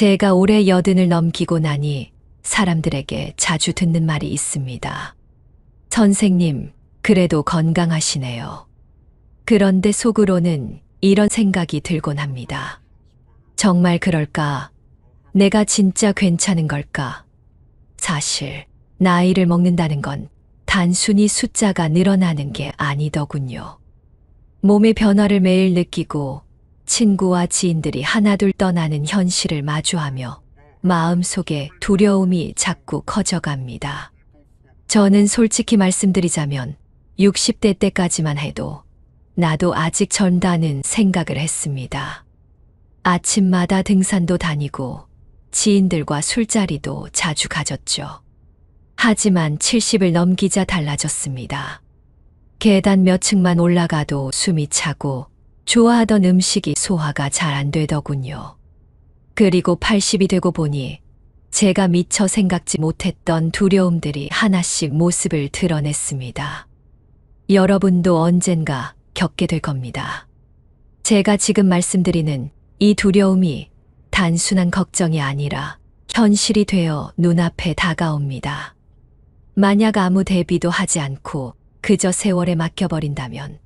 제가 올해 80을 넘기고 나니 사람들에게 자주 듣는 말이 있습니다. 선생님, 그래도 건강하시네요. 그런데 속으로는 이런 생각이 들곤 합니다. 정말 그럴까? 내가 진짜 괜찮은 걸까? 사실, 나이를 먹는다는 건 단순히 숫자가 늘어나는 게 아니더군요. 몸의 변화를 매일 느끼고 친구와 지인들이 하나둘 떠나는 현실을 마주하며 마음속에 두려움이 자꾸 커져갑니다. 저는 솔직히 말씀드리자면 60대 때까지만 해도 나도 아직 젊다는 생각을 했습니다. 아침마다 등산도 다니고 지인들과 술자리도 자주 가졌죠. 하지만 70을 넘기자 달라졌습니다. 계단 몇 층만 올라가도 숨이 차고 좋아하던 음식이 소화가 잘 안 되더군요. 그리고 80이 되고 보니 제가 미처 생각지 못했던 두려움들이 하나씩 모습을 드러냈습니다. 여러분도 언젠가 겪게 될 겁니다. 제가 지금 말씀드리는 이 두려움이 단순한 걱정이 아니라 현실이 되어 눈앞에 다가옵니다. 만약 아무 대비도 하지 않고 그저 세월에 맡겨버린다면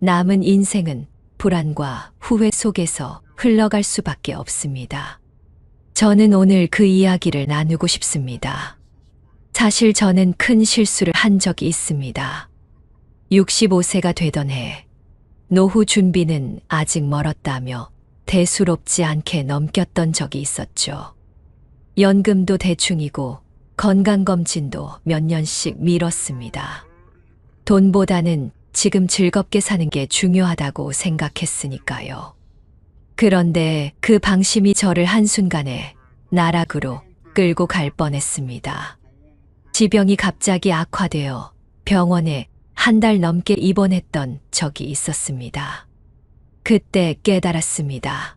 남은 인생은 불안과 후회 속에서 흘러갈 수밖에 없습니다. 저는 오늘 그 이야기를 나누고 싶습니다. 사실 저는 큰 실수를 한 적이 있습니다. 65세가 되던 해, 노후 준비는 아직 멀었다며 대수롭지 않게 넘겼던 적이 있었죠. 연금도 대충이고 건강검진도 몇 년씩 미뤘습니다. 돈보다는 지금 즐겁게 사는 게 중요하다고 생각했으니까요. 그런데 그 방심이 저를 한순간에 나락으로 끌고 갈 뻔했습니다. 지병이 갑자기 악화되어 병원에 한 달 넘게 입원했던 적이 있었습니다. 그때 깨달았습니다.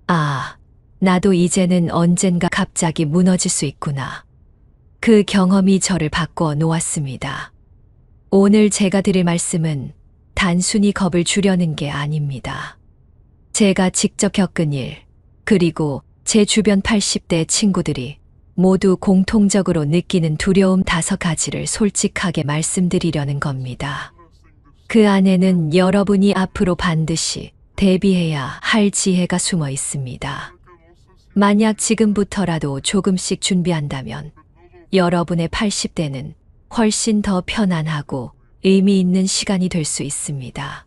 아, 나도 이제는 언젠가 갑자기 무너질 수 있구나. 그 경험이 저를 바꿔 놓았습니다. 오늘 제가 드릴 말씀은 단순히 겁을 주려는 게 아닙니다. 제가 직접 겪은 일, 그리고 제 주변 80대 친구들이 모두 공통적으로 느끼는 두려움 5가지를 솔직하게 말씀드리려는 겁니다. 그 안에는 여러분이 앞으로 반드시 대비해야 할 지혜가 숨어 있습니다. 만약 지금부터라도 조금씩 준비한다면 여러분의 80대는 훨씬 더 편안하고 의미 있는 시간이 될 수 있습니다.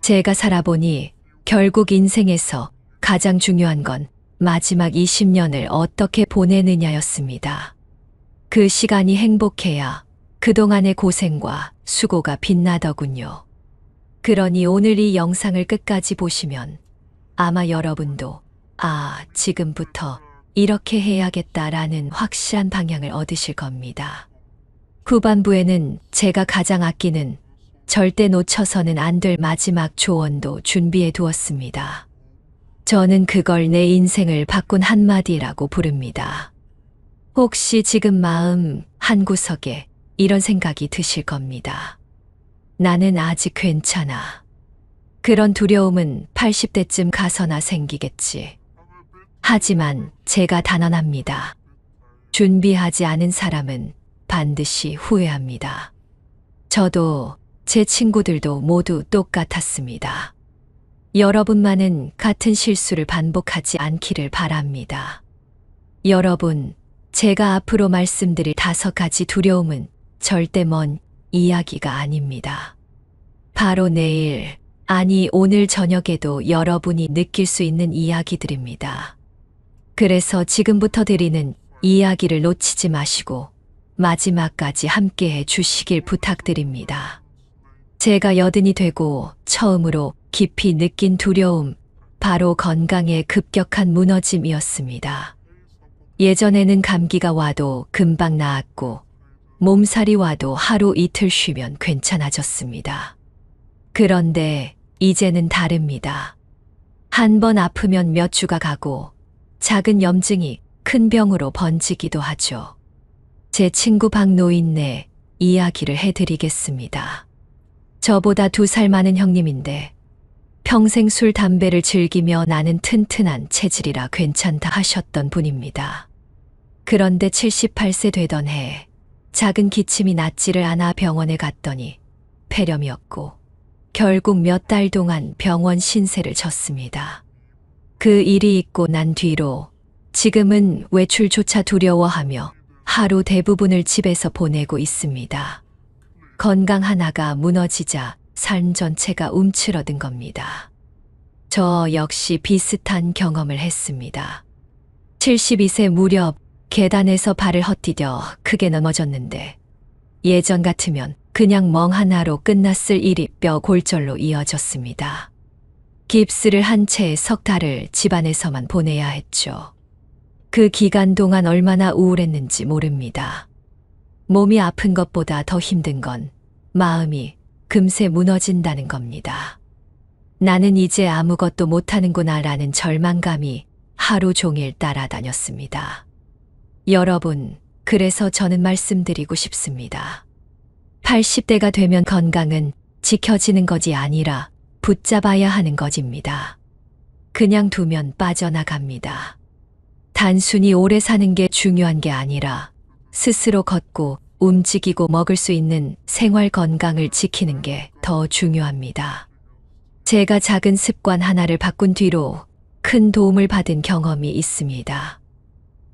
제가 살아보니 결국 인생에서 가장 중요한 건 마지막 20년을 어떻게 보내느냐였습니다. 그 시간이 행복해야 그동안의 고생과 수고가 빛나더군요. 그러니 오늘 이 영상을 끝까지 보시면 아마 여러분도 지금부터 이렇게 해야겠다라는 확실한 방향을 얻으실 겁니다. 후반부에는 제가 가장 아끼는 절대 놓쳐서는 안 될 마지막 조언도 준비해 두었습니다. 저는 그걸 내 인생을 바꾼 한마디라고 부릅니다. 혹시 지금 마음 한구석에 이런 생각이 드실 겁니다. 나는 아직 괜찮아. 그런 두려움은 80대쯤 가서나 생기겠지. 하지만 제가 단언합니다. 준비하지 않은 사람은 반드시 후회합니다. 저도 제 친구들도 모두 똑같았습니다. 여러분만은 같은 실수를 반복하지 않기를 바랍니다. 여러분, 제가 앞으로 말씀드릴 5가지 두려움은 절대 먼 이야기가 아닙니다. 바로 내일, 아니 오늘 저녁에도 여러분이 느낄 수 있는 이야기들입니다. 그래서 지금부터 드리는 이야기를 놓치지 마시고 마지막까지 함께해 주시길 부탁드립니다. 제가 80이 되고 처음으로 깊이 느낀 두려움, 바로 건강의 급격한 무너짐이었습니다. 예전에는 감기가 와도 금방 나았고 몸살이 와도 하루 이틀 쉬면 괜찮아졌습니다. 그런데 이제는 다릅니다. 한 번 아프면 몇 주가 가고 작은 염증이 큰 병으로 번지기도 하죠. 제 친구 박노인네 이야기를 해드리겠습니다. 저보다 2살 많은 형님인데 평생 술, 담배를 즐기며 나는 튼튼한 체질이라 괜찮다 하셨던 분입니다. 그런데 78세 되던 해 작은 기침이 낫지를 않아 병원에 갔더니 폐렴이었고 결국 몇 달 동안 병원 신세를 졌습니다. 그 일이 있고 난 뒤로 지금은 외출조차 두려워하며 하루 대부분을 집에서 보내고 있습니다. 건강 하나가 무너지자 삶 전체가 움츠러든 겁니다. 저 역시 비슷한 경험을 했습니다. 72세 무렵 계단에서 발을 헛디뎌 크게 넘어졌는데 예전 같으면 그냥 멍 하나로 끝났을 일이 뼈 골절로 이어졌습니다. 깁스를 한 채 석 달을 집안에서만 보내야 했죠. 그 기간 동안 얼마나 우울했는지 모릅니다. 몸이 아픈 것보다 더 힘든 건 마음이 금세 무너진다는 겁니다. 나는 이제 아무것도 못하는구나 라는 절망감이 하루 종일 따라다녔습니다. 여러분, 그래서 저는 말씀드리고 싶습니다. 80대가 되면 건강은 지켜지는 것이 아니라 붙잡아야 하는 것입니다. 그냥 두면 빠져나갑니다. 단순히 오래 사는 게 중요한 게 아니라 스스로 걷고 움직이고 먹을 수 있는 생활 건강을 지키는 게 더 중요합니다. 제가 작은 습관 하나를 바꾼 뒤로 큰 도움을 받은 경험이 있습니다.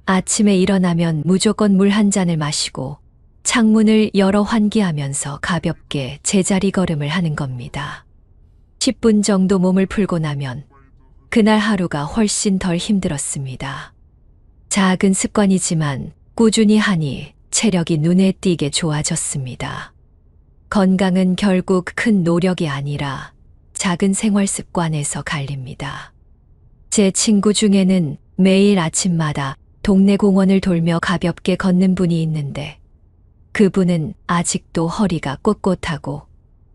아침에 일어나면 무조건 물 한 잔을 마시고 창문을 열어 환기하면서 가볍게 제자리 걸음을 하는 겁니다. 10분 정도 몸을 풀고 나면 그날 하루가 훨씬 덜 힘들었습니다. 작은 습관이지만 꾸준히 하니 체력이 눈에 띄게 좋아졌습니다. 건강은 결국 큰 노력이 아니라 작은 생활 습관에서 갈립니다. 제 친구 중에는 매일 아침마다 동네 공원을 돌며 가볍게 걷는 분이 있는데 그분은 아직도 허리가 꼿꼿하고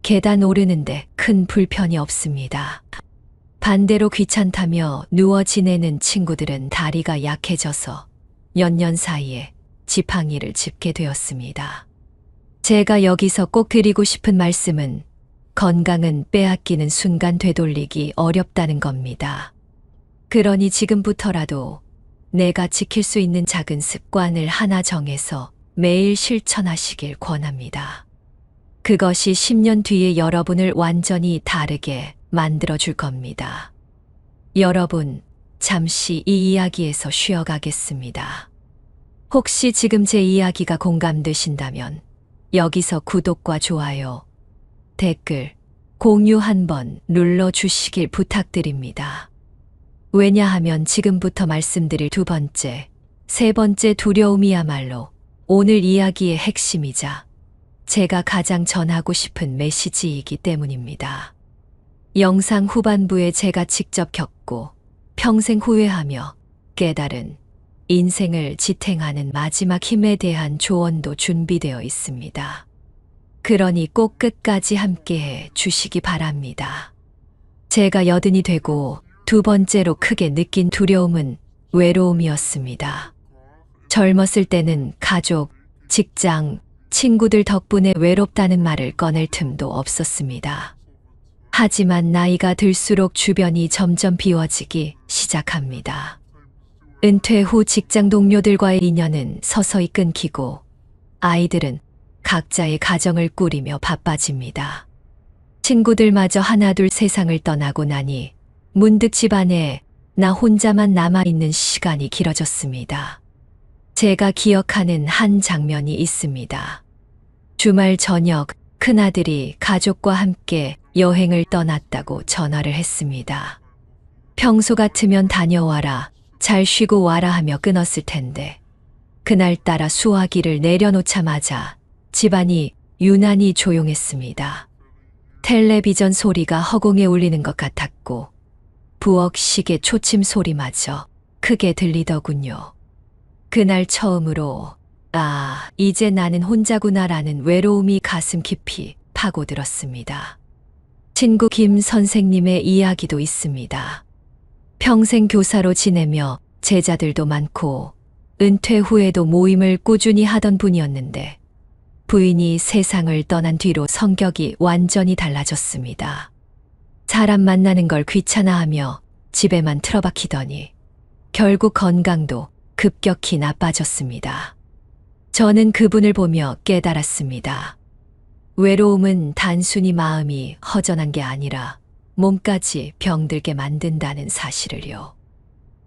계단 오르는데 큰 불편이 없습니다. 반대로 귀찮다며 누워 지내는 친구들은 다리가 약해져서 몇 년 사이에 지팡이를 짚게 되었습니다. 제가 여기서 꼭 드리고 싶은 말씀은 건강은 빼앗기는 순간 되돌리기 어렵다는 겁니다. 그러니 지금부터라도 내가 지킬 수 있는 작은 습관을 하나 정해서 매일 실천하시길 권합니다. 그것이 10년 뒤에 여러분을 완전히 다르게 만들어줄 겁니다. 여러분, 잠시 이 이야기에서 쉬어가겠습니다. 혹시 지금 제 이야기가 공감되신다면 여기서 구독과 좋아요, 댓글, 공유 한번 눌러주시길 부탁드립니다. 왜냐하면 지금부터 말씀드릴 두 번째, 세 번째 두려움이야말로 오늘 이야기의 핵심이자 제가 가장 전하고 싶은 메시지이기 때문입니다. 영상 후반부에 제가 직접 겪고 평생 후회하며 깨달은 인생을 지탱하는 마지막 힘에 대한 조언도 준비되어 있습니다. 그러니 꼭 끝까지 함께해 주시기 바랍니다. 제가 80이 되고 두 번째로 크게 느낀 두려움은 외로움이었습니다. 젊었을 때는 가족, 직장, 친구들 덕분에 외롭다는 말을 꺼낼 틈도 없었습니다. 하지만 나이가 들수록 주변이 점점 비워지기 시작합니다. 은퇴 후 직장 동료들과의 인연은 서서히 끊기고 아이들은 각자의 가정을 꾸리며 바빠집니다. 친구들마저 하나둘 세상을 떠나고 나니 문득 집안에 나 혼자만 남아있는 시간이 길어졌습니다. 제가 기억하는 한 장면이 있습니다. 주말 저녁 큰아들이 가족과 함께 여행을 떠났다고 전화를 했습니다. 평소 같으면 다녀와라, 잘 쉬고 와라 하며 끊었을 텐데 그날따라 수화기를 내려놓자마자 집안이 유난히 조용했습니다. 텔레비전 소리가 허공에 울리는 것 같았고 부엌 시계 초침 소리마저 크게 들리더군요. 그날 처음으로 이제 나는 혼자구나라는 외로움이 가슴 깊이 파고들었습니다. 친구 김 선생님의 이야기도 있습니다. 평생 교사로 지내며 제자들도 많고 은퇴 후에도 모임을 꾸준히 하던 분이었는데 부인이 세상을 떠난 뒤로 성격이 완전히 달라졌습니다. 사람 만나는 걸 귀찮아하며 집에만 틀어박히더니 결국 건강도 급격히 나빠졌습니다. 저는 그분을 보며 깨달았습니다. 외로움은 단순히 마음이 허전한 게 아니라 몸까지 병들게 만든다는 사실을요.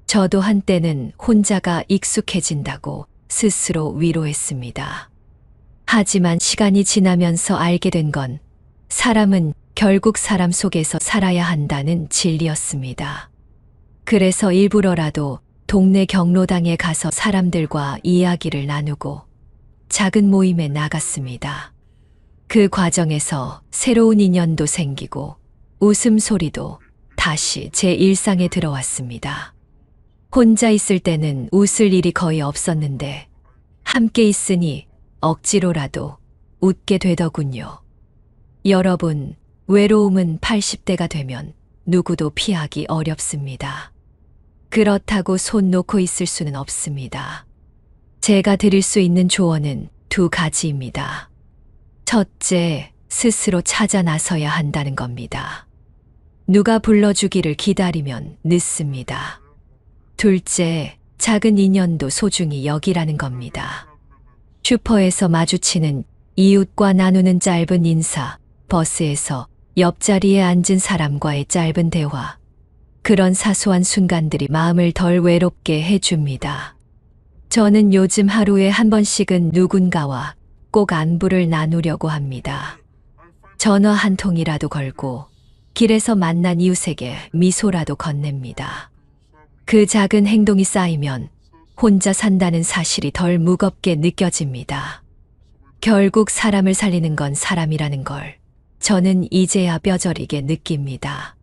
저도 한때는 혼자가 익숙해진다고 스스로 위로했습니다. 하지만 시간이 지나면서 알게 된 건 사람은 결국 사람 속에서 살아야 한다는 진리였습니다. 그래서 일부러라도 동네 경로당에 가서 사람들과 이야기를 나누고 작은 모임에 나갔습니다. 그 과정에서 새로운 인연도 생기고 웃음소리도 다시 제 일상에 들어왔습니다. 혼자 있을 때는 웃을 일이 거의 없었는데 함께 있으니 억지로라도 웃게 되더군요. 여러분, 외로움은 80대가 되면 누구도 피하기 어렵습니다. 그렇다고 손 놓고 있을 수는 없습니다. 제가 드릴 수 있는 조언은 두 가지입니다. 첫째, 스스로 찾아 나서야 한다는 겁니다. 누가 불러주기를 기다리면 늦습니다. 둘째, 작은 인연도 소중히 여기라는 겁니다. 슈퍼에서 마주치는 이웃과 나누는 짧은 인사, 버스에서 옆자리에 앉은 사람과의 짧은 대화, 그런 사소한 순간들이 마음을 덜 외롭게 해줍니다. 저는 요즘 하루에 한 번씩은 누군가와 꼭 안부를 나누려고 합니다. 전화 한 통이라도 걸고 길에서 만난 이웃에게 미소라도 건넵니다. 그 작은 행동이 쌓이면 혼자 산다는 사실이 덜 무겁게 느껴집니다. 결국 사람을 살리는 건 사람이라는 걸 저는 이제야 뼈저리게 느낍니다.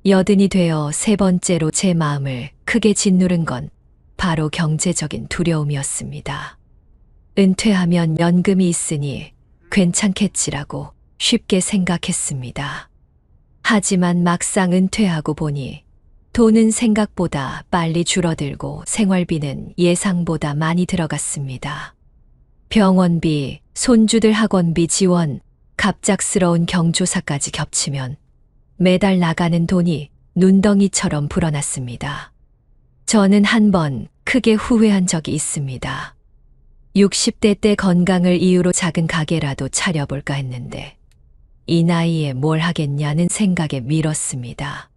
80이 되어 세 번째로 제 마음을 크게 짓누른 건 바로 경제적인 두려움이었습니다. 은퇴하면 연금이 있으니 괜찮겠지라고 쉽게 생각했습니다. 하지만 막상 은퇴하고 보니 돈은 생각보다 빨리 줄어들고 생활비는 예상보다 많이 들어갔습니다. 병원비, 손주들 학원비 지원, 갑작스러운 경조사까지 겹치면 매달 나가는 돈이 눈덩이처럼 불어났습니다. 저는 한 번 크게 후회한 적이 있습니다. 60대 때 건강을 이유로 작은 가게라도 차려볼까 했는데 이 나이에 뭘 하겠냐는 생각에 미뤘습니다.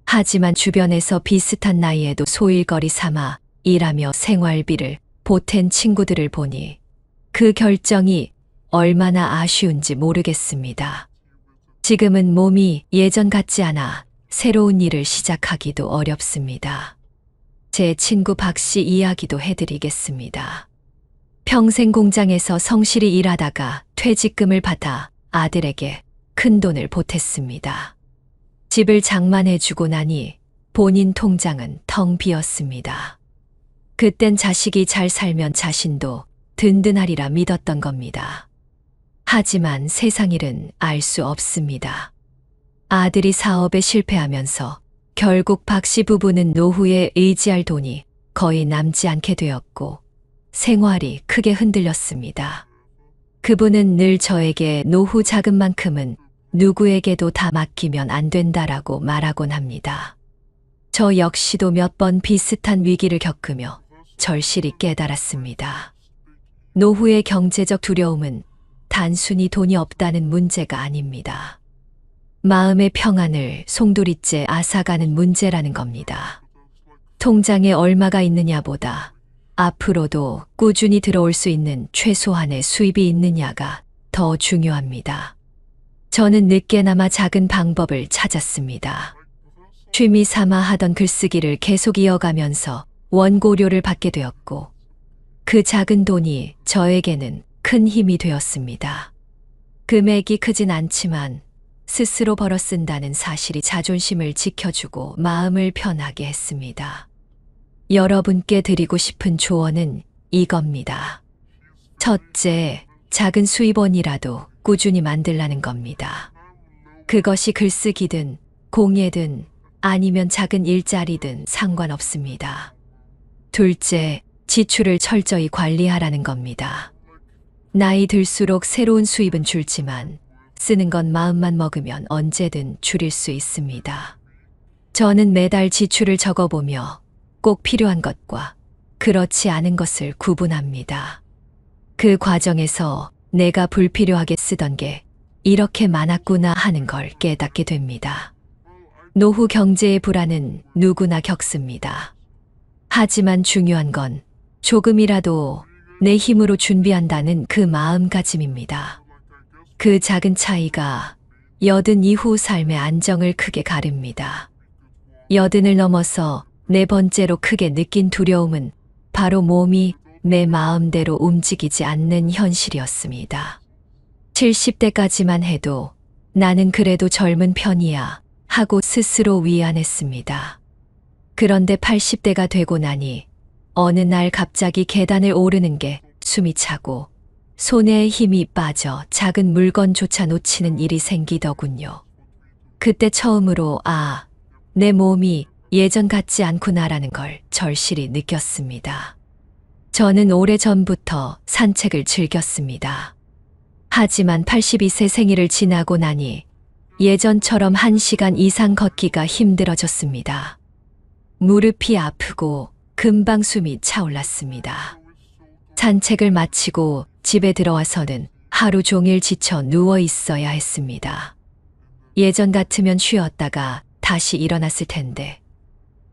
하지만 주변에서 비슷한 나이에도 소일거리 삼아 일하며 생활비를 보탠 친구들을 보니 그 결정이 얼마나 아쉬운지 모르겠습니다. 지금은 몸이 예전 같지 않아 새로운 일을 시작하기도 어렵습니다. 제 친구 박 씨 이야기도 해드리겠습니다. 평생 공장에서 성실히 일하다가 퇴직금을 받아 아들에게 큰 돈을 보탰습니다. 집을 장만해주고 나니 본인 통장은 텅 비었습니다. 그땐 자식이 잘 살면 자신도 든든하리라 믿었던 겁니다. 하지만 세상 일은 알 수 없습니다. 아들이 사업에 실패하면서 결국 박 씨 부부는 노후에 의지할 돈이 거의 남지 않게 되었고 생활이 크게 흔들렸습니다. 그분은 늘 저에게 노후 자금만큼은 누구에게도 다 맡기면 안 된다라고 말하곤 합니다. 저 역시도 몇 번 비슷한 위기를 겪으며 절실히 깨달았습니다. 노후의 경제적 두려움은 단순히 돈이 없다는 문제가 아닙니다. 마음의 평안을 송두리째 앗아가는 문제라는 겁니다. 통장에 얼마가 있느냐보다 앞으로도 꾸준히 들어올 수 있는 최소한의 수입이 있느냐가 더 중요합니다. 저는 늦게나마 작은 방법을 찾았습니다. 취미 삼아 하던 글쓰기를 계속 이어가면서 원고료를 받게 되었고 그 작은 돈이 저에게는 큰 힘이 되었습니다. 금액이 크진 않지만 스스로 벌어 쓴다는 사실이 자존심을 지켜주고 마음을 편하게 했습니다. 여러분께 드리고 싶은 조언은 이겁니다. 첫째, 작은 수입원이라도 꾸준히 만들라는 겁니다. 그것이 글쓰기든 공예든 아니면 작은 일자리든 상관없습니다. 둘째, 지출을 철저히 관리하라는 겁니다. 나이 들수록 새로운 수입은 줄지만 쓰는 건 마음만 먹으면 언제든 줄일 수 있습니다. 저는 매달 지출을 적어보며 꼭 필요한 것과 그렇지 않은 것을 구분합니다. 그 과정에서 내가 불필요하게 쓰던 게 이렇게 많았구나 하는 걸 깨닫게 됩니다. 노후 경제의 불안은 누구나 겪습니다. 하지만 중요한 건 조금이라도 내 힘으로 준비한다는 그 마음가짐입니다. 그 작은 차이가 여든 이후 삶의 안정을 크게 가릅니다. 여든을 넘어서 네 번째로 크게 느낀 두려움은 바로 몸이 내 마음대로 움직이지 않는 현실이었습니다. 70대까지만 해도 나는 그래도 젊은 편이야 하고 스스로 위안했습니다. 그런데 80대가 되고 나니 어느 날 갑자기 계단을 오르는 게 숨이 차고 손에 힘이 빠져 작은 물건조차 놓치는 일이 생기더군요. 그때 처음으로 내 몸이 예전 같지 않구나라는 걸 절실히 느꼈습니다. 저는 오래전부터 산책을 즐겼습니다. 하지만 82세 생일을 지나고 나니 예전처럼 1시간 이상 걷기가 힘들어졌습니다. 무릎이 아프고 금방 숨이 차올랐습니다. 산책을 마치고 집에 들어와서는 하루 종일 지쳐 누워 있어야 했습니다. 예전 같으면 쉬었다가 다시 일어났을 텐데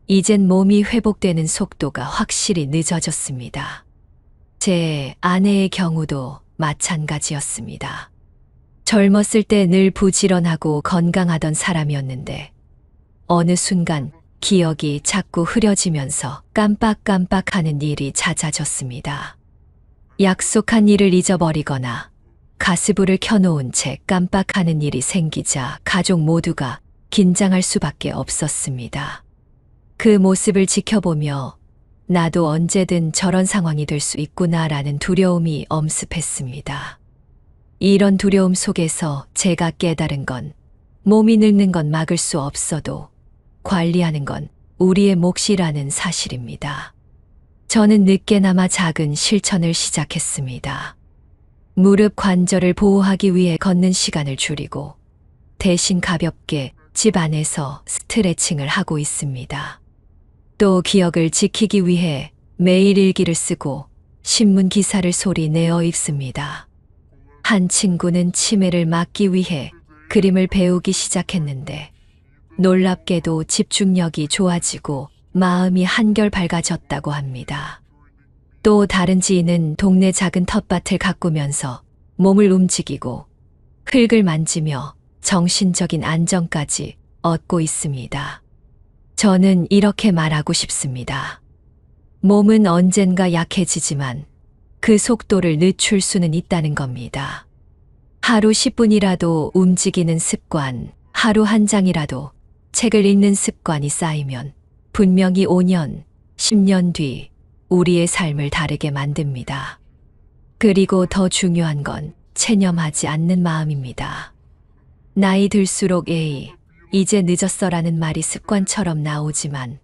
이젠 몸이 회복되는 속도가 확실히 늦어졌습니다. 제 아내의 경우도 마찬가지였습니다. 젊었을 때 늘 부지런하고 건강하던 사람이었는데 어느 순간 기억이 자꾸 흐려지면서 깜빡깜빡하는 일이 잦아졌습니다. 약속한 일을 잊어버리거나 가스불을 켜놓은 채 깜빡하는 일이 생기자 가족 모두가 긴장할 수밖에 없었습니다. 그 모습을 지켜보며 나도 언제든 저런 상황이 될 수 있구나라는 두려움이 엄습했습니다. 이런 두려움 속에서 제가 깨달은 건 몸이 늙는 건 막을 수 없어도 관리하는 건 우리의 몫이라는 사실입니다. 저는 늦게나마 작은 실천을 시작했습니다. 무릎 관절을 보호하기 위해 걷는 시간을 줄이고 대신 가볍게 집 안에서 스트레칭을 하고 있습니다. 또 기억을 지키기 위해 매일 일기를 쓰고 신문 기사를 소리 내어 읽습니다. 한 친구는 치매를 막기 위해 그림을 배우기 시작했는데 놀랍게도 집중력이 좋아지고 마음이 한결 밝아졌다고 합니다. 또 다른 지인은 동네 작은 텃밭을 가꾸면서 몸을 움직이고 흙을 만지며 정신적인 안정까지 얻고 있습니다. 저는 이렇게 말하고 싶습니다. 몸은 언젠가 약해지지만 그 속도를 늦출 수는 있다는 겁니다. 하루 10분이라도 움직이는 습관, 하루 한 장이라도 책을 읽는 습관이 쌓이면 분명히 5년, 10년 뒤 우리의 삶을 다르게 만듭니다. 그리고 더 중요한 건 체념하지 않는 마음입니다. 나이 들수록 이제 늦었어라는 말이 습관처럼 나오지만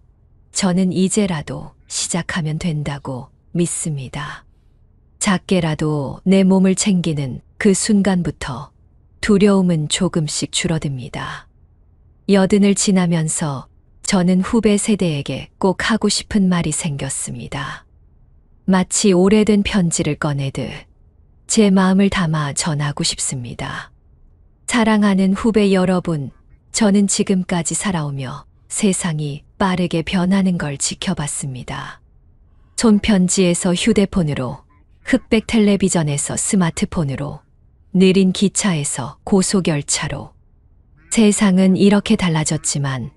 저는 이제라도 시작하면 된다고 믿습니다. 작게라도 내 몸을 챙기는 그 순간부터 두려움은 조금씩 줄어듭니다. 여든을 지나면서 저는 후배 세대에게 꼭 하고 싶은 말이 생겼습니다. 마치 오래된 편지를 꺼내듯 제 마음을 담아 전하고 싶습니다. 사랑하는 후배 여러분, 저는 지금까지 살아오며 세상이 빠르게 변하는 걸 지켜봤습니다. 손편지에서 휴대폰으로, 흑백 텔레비전에서 스마트폰으로, 느린 기차에서 고속열차로. 세상은 이렇게 달라졌지만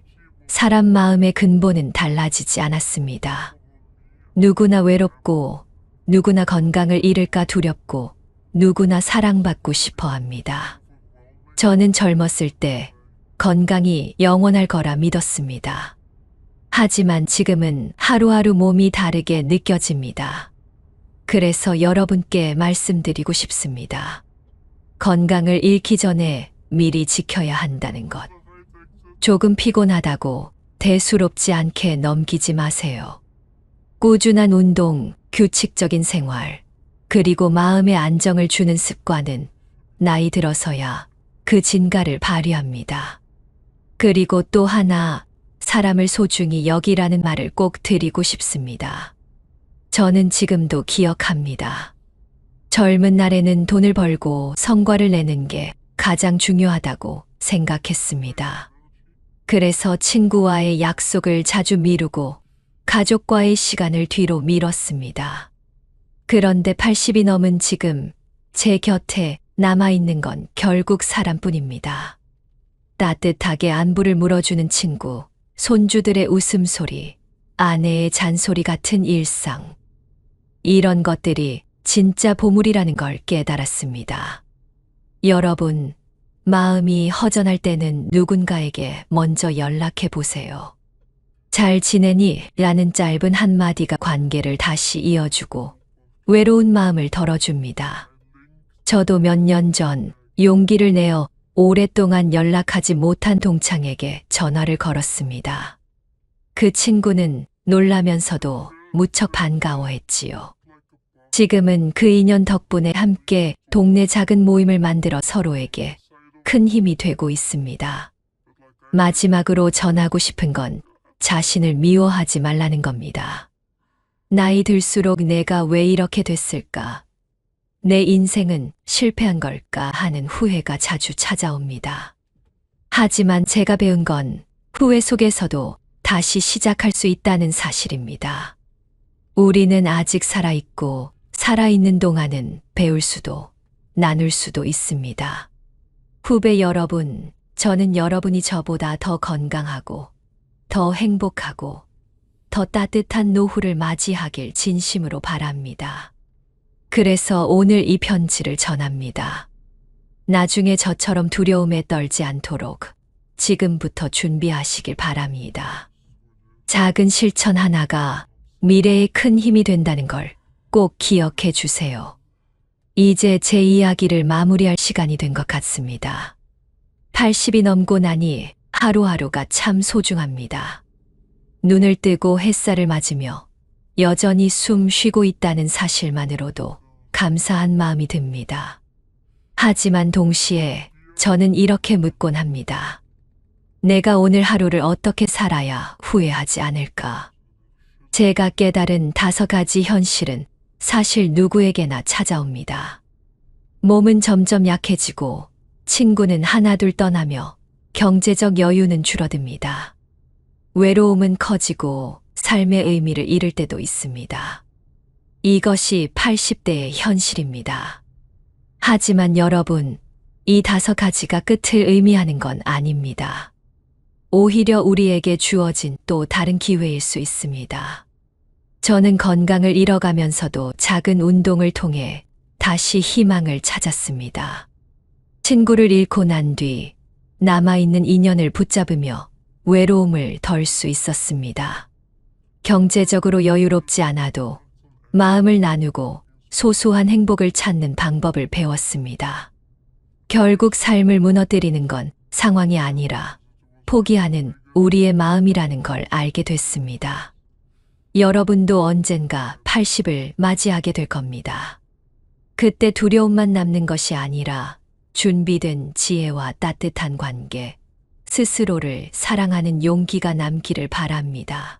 사람 마음의 근본은 달라지지 않았습니다. 누구나 외롭고, 누구나 건강을 잃을까 두렵고, 누구나 사랑받고 싶어 합니다. 저는 젊었을 때 건강이 영원할 거라 믿었습니다. 하지만 지금은 하루하루 몸이 다르게 느껴집니다. 그래서 여러분께 말씀드리고 싶습니다. 건강을 잃기 전에 미리 지켜야 한다는 것. 조금 피곤하다고 대수롭지 않게 넘기지 마세요. 꾸준한 운동, 규칙적인 생활, 그리고 마음의 안정을 주는 습관은 나이 들어서야 그 진가를 발휘합니다. 그리고 또 하나, 사람을 소중히 여기라는 말을 꼭 드리고 싶습니다. 저는 지금도 기억합니다. 젊은 날에는 돈을 벌고 성과를 내는 게 가장 중요하다고 생각했습니다. 그래서 친구와의 약속을 자주 미루고 가족과의 시간을 뒤로 미뤘습니다. 그런데 80이 넘은 지금 제 곁에 남아있는 건 결국 사람뿐입니다. 따뜻하게 안부를 물어주는 친구, 손주들의 웃음소리, 아내의 잔소리 같은 일상. 이런 것들이 진짜 보물이라는 걸 깨달았습니다. 여러분, 마음이 허전할 때는 누군가에게 먼저 연락해 보세요. 잘 지내니? 라는 짧은 한마디가 관계를 다시 이어주고 외로운 마음을 덜어줍니다. 저도 몇 년 전 용기를 내어 오랫동안 연락하지 못한 동창에게 전화를 걸었습니다. 그 친구는 놀라면서도 무척 반가워했지요. 지금은 그 인연 덕분에 함께 동네 작은 모임을 만들어 서로에게 큰 힘이 되고 있습니다. 마지막으로 전하고 싶은 건 자신을 미워하지 말라는 겁니다. 나이 들수록 내가 왜 이렇게 됐을까? 내 인생은 실패한 걸까 하는 후회가 자주 찾아옵니다. 하지만 제가 배운 건 후회 속에서도 다시 시작할 수 있다는 사실입니다. 우리는 아직 살아있고 살아있는 동안은 배울 수도 나눌 수도 있습니다. 후배 여러분, 저는 여러분이 저보다 더 건강하고 더 행복하고 더 따뜻한 노후를 맞이하길 진심으로 바랍니다. 그래서 오늘 이 편지를 전합니다. 나중에 저처럼 두려움에 떨지 않도록 지금부터 준비하시길 바랍니다. 작은 실천 하나가 미래에 큰 힘이 된다는 걸 꼭 기억해 주세요. 이제 제 이야기를 마무리할 시간이 된 것 같습니다. 80이 넘고 나니 하루하루가 참 소중합니다. 눈을 뜨고 햇살을 맞으며 여전히 숨 쉬고 있다는 사실만으로도 감사한 마음이 듭니다. 하지만 동시에 저는 이렇게 묻곤 합니다. 내가 오늘 하루를 어떻게 살아야 후회하지 않을까? 제가 깨달은 5가지 현실은 사실 누구에게나 찾아옵니다. 몸은 점점 약해지고 친구는 하나둘 떠나며 경제적 여유는 줄어듭니다. 외로움은 커지고 삶의 의미를 잃을 때도 있습니다. 이것이 80대의 현실입니다. 하지만 여러분, 이 5가지가 끝을 의미하는 건 아닙니다. 오히려 우리에게 주어진 또 다른 기회일 수 있습니다. 저는 건강을 잃어가면서도 작은 운동을 통해 다시 희망을 찾았습니다. 친구를 잃고 난 뒤 남아있는 인연을 붙잡으며 외로움을 덜 수 있었습니다. 경제적으로 여유롭지 않아도 마음을 나누고 소소한 행복을 찾는 방법을 배웠습니다. 결국 삶을 무너뜨리는 건 상황이 아니라 포기하는 우리의 마음이라는 걸 알게 됐습니다. 여러분도 언젠가 80을 맞이하게 될 겁니다. 그때 두려움만 남는 것이 아니라 준비된 지혜와 따뜻한 관계, 스스로를 사랑하는 용기가 남기를 바랍니다.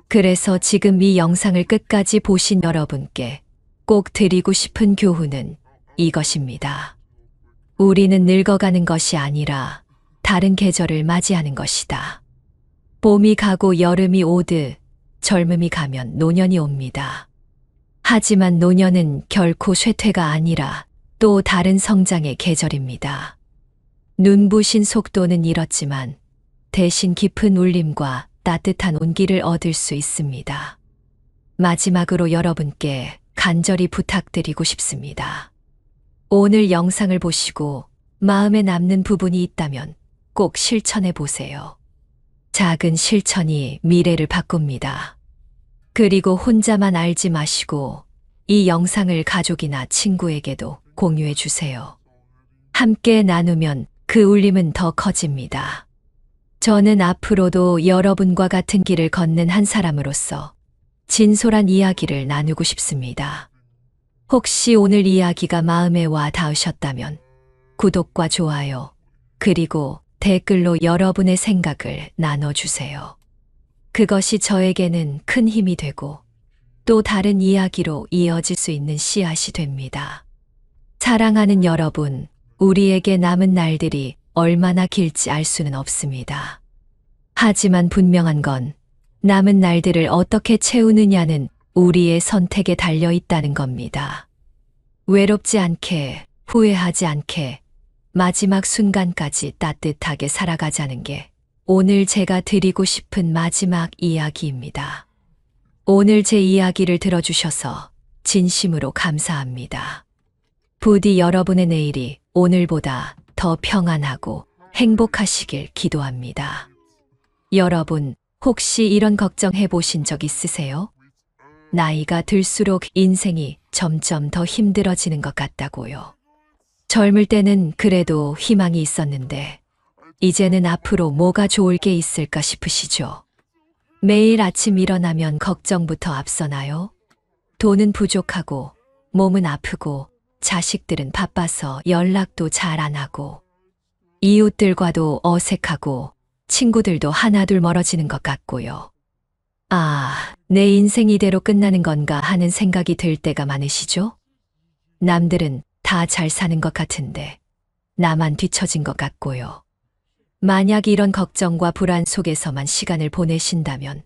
그래서 지금 이 영상을 끝까지 보신 여러분께 꼭 드리고 싶은 교훈은 이것입니다. 우리는 늙어가는 것이 아니라 다른 계절을 맞이하는 것이다. 봄이 가고 여름이 오듯 젊음이 가면 노년이 옵니다. 하지만 노년은 결코 쇠퇴가 아니라 또 다른 성장의 계절입니다. 눈부신 속도는 잃었지만 대신 깊은 울림과 따뜻한 온기를 얻을 수 있습니다. 마지막으로 여러분께 간절히 부탁드리고 싶습니다. 오늘 영상을 보시고 마음에 남는 부분이 있다면 꼭 실천해 보세요. 작은 실천이 미래를 바꿉니다. 그리고 혼자만 알지 마시고 이 영상을 가족이나 친구에게도 공유해 주세요. 함께 나누면 그 울림은 더 커집니다. 저는 앞으로도 여러분과 같은 길을 걷는 한 사람으로서 진솔한 이야기를 나누고 싶습니다. 혹시 오늘 이야기가 마음에 와 닿으셨다면 구독과 좋아요, 그리고 댓글로 여러분의 생각을 나눠주세요. 그것이 저에게는 큰 힘이 되고 또 다른 이야기로 이어질 수 있는 씨앗이 됩니다. 사랑하는 여러분, 우리에게 남은 날들이 얼마나 길지 알 수는 없습니다. 하지만 분명한 건 남은 날들을 어떻게 채우느냐는 우리의 선택에 달려 있다는 겁니다. 외롭지 않게, 후회하지 않게, 마지막 순간까지 따뜻하게 살아가자는 게 오늘 제가 드리고 싶은 마지막 이야기입니다. 오늘 제 이야기를 들어주셔서 진심으로 감사합니다. 부디 여러분의 내일이 오늘보다 더 평안하고 행복하시길 기도합니다. 여러분, 혹시 이런 걱정해 보신 적 있으세요? 나이가 들수록 인생이 점점 더 힘들어지는 것 같다고요. 젊을 때는 그래도 희망이 있었는데, 이제는 앞으로 뭐가 좋을 게 있을까 싶으시죠? 매일 아침 일어나면 걱정부터 앞서나요? 돈은 부족하고, 몸은 아프고, 자식들은 바빠서 연락도 잘 안 하고, 이웃들과도 어색하고, 친구들도 하나둘 멀어지는 것 같고요. 아, 내 인생 이대로 끝나는 건가 하는 생각이 들 때가 많으시죠? 남들은 다 잘 사는 것 같은데 나만 뒤처진 것 같고요. 만약 이런 걱정과 불안 속에서만 시간을 보내신다면